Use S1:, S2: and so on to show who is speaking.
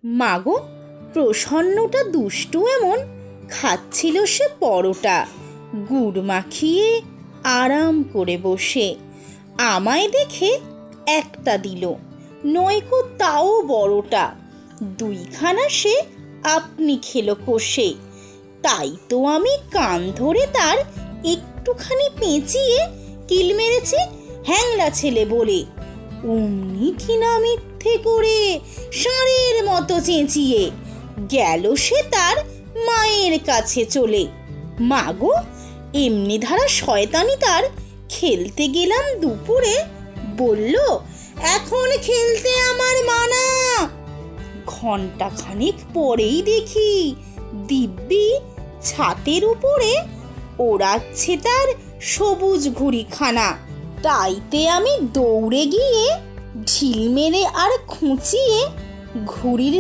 S1: মাগো, প্রসন্নটা দুষ্টু এমন খাচ্ছিল সে পরোটা, গুড় মাখিয়ে আরাম করে বসে। আমায় দেখে একটা দিল, নয়কো তাও বড়টা, দুইখানা সে আপনি খেলো কষে। তাই তো আমি কান ধরে তার একটুখানি পেঁচিয়ে কিল মেরেছি হ্যাংলা ছেলে বলে। অমনি কিনা মিথ্যে করে ষাঁড়ের মতো চেঁচিয়ে গেল সে তার মায়ের কাছে চলে। মাগো, এমনি ধারা শয়তানি তার খেলতে গেলাম দুপুরে, বলল এখন খেলতে আমার মানা। ঘণ্টাখানেক পরেই দেখি দিব্যি ছাতের উপরে ওড়াচ্ছে তার সবুজ ঘুড়িখানা। তাইতে আমি দৌড়ে গিয়ে ঢিল মেরে আর খুঁচিয়ে ঘুড়ির